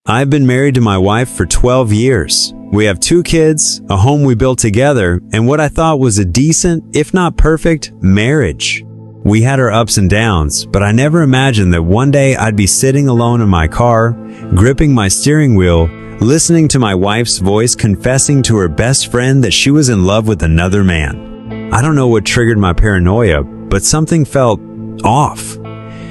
I've been married to my wife for 12 years. We have 2 kids, a home we built together, and what I thought was a decent, if not perfect, marriage. We had our ups and downs, but I never imagined that one day I'd be sitting alone in my car, gripping my steering wheel, listening to my wife's voice confessing to her best friend that she was in love with another man. I don't know what triggered my paranoia, but something felt off.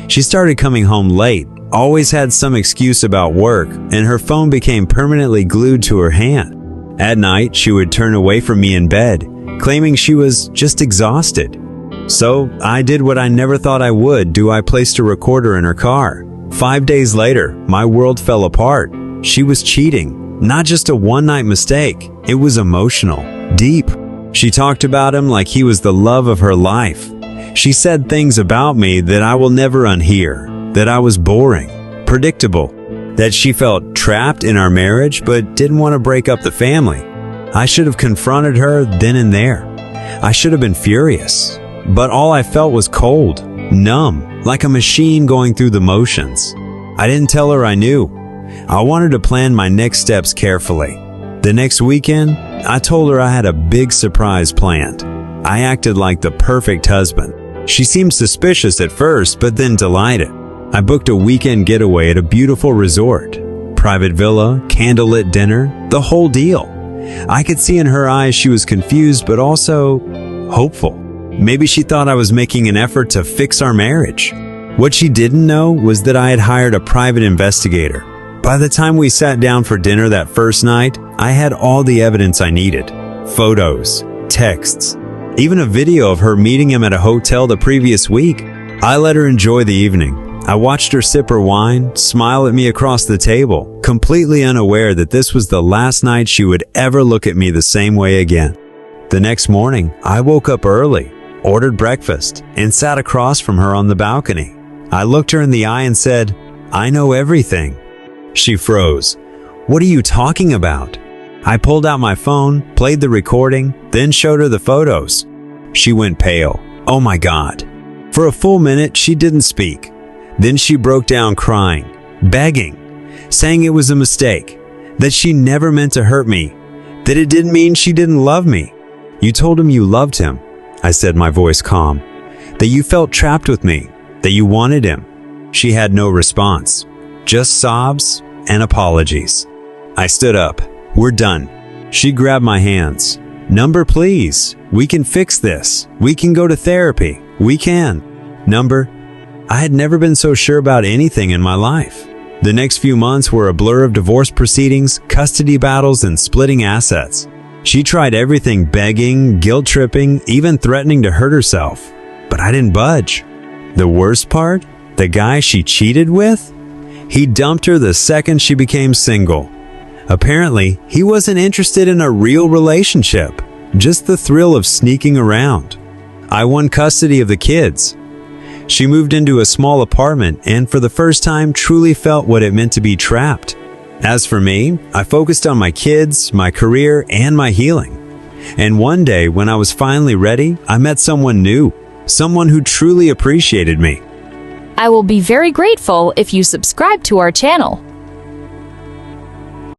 She started coming home late, always had some excuse about work, and her phone became permanently glued to her hand. At night, she would turn away from me in bed, claiming she was just exhausted. So I did what I never thought I would do. I placed a recorder in her car. 5 days later, my world fell apart. She was cheating. Not just a one-night mistake. It was emotional, deep. She talked about him like he was the love of her life. She said things about me that I will never unhear. That I was boring, predictable. That she felt trapped in our marriage but didn't want to break up the family. I should have confronted her then and there. I should have been furious. But all I felt was cold, numb, like a machine going through the motions. I didn't tell her I knew. I wanted to plan my next steps carefully. The next weekend, I told her I had a big surprise planned. I acted like the perfect husband. She seemed suspicious at first, but then delighted. I booked a weekend getaway at a beautiful resort. Private villa, candlelit dinner, the whole deal. I could see in her eyes she was confused, but also hopeful. Maybe she thought I was making an effort to fix our marriage. What she didn't know was that I had hired a private investigator. By the time we sat down for dinner that first night, I had all the evidence I needed. Photos, texts, even a video of her meeting him at a hotel the previous week. I let her enjoy the evening. I watched her sip her wine, smile at me across the table, completely unaware that this was the last night she would ever look at me the same way again. The next morning, I woke up early, ordered breakfast, and sat across from her on the balcony. I looked her in the eye and said, "I know everything." She froze. "What are you talking about?" I pulled out my phone, played the recording, then showed her the photos. She went pale. Oh my God. For a full minute, she didn't speak. Then she broke down crying, begging, saying it was a mistake, that she never meant to hurt me, that it didn't mean she didn't love me. "You told him you loved him," I said, my voice calm, "that you felt trapped with me, that you wanted him." She had no response, just sobs and apologies. I stood up. "We're done." She grabbed my hands. "Number, please. We can fix this. We can go to therapy. We can." Number. I had never been so sure about anything in my life. The next few months were a blur of divorce proceedings, custody battles, and splitting assets. She tried everything, begging, guilt-tripping, even threatening to hurt herself. But I didn't budge. The worst part? The guy she cheated with? He dumped her the second she became single. Apparently, he wasn't interested in a real relationship, just the thrill of sneaking around. I won custody of the kids. She moved into a small apartment and for the first time truly felt what it meant to be trapped. As for me, I focused on my kids, my career, and my healing. And one day, when I was finally ready, I met someone new, someone who truly appreciated me. I will be very grateful if you subscribe to our channel.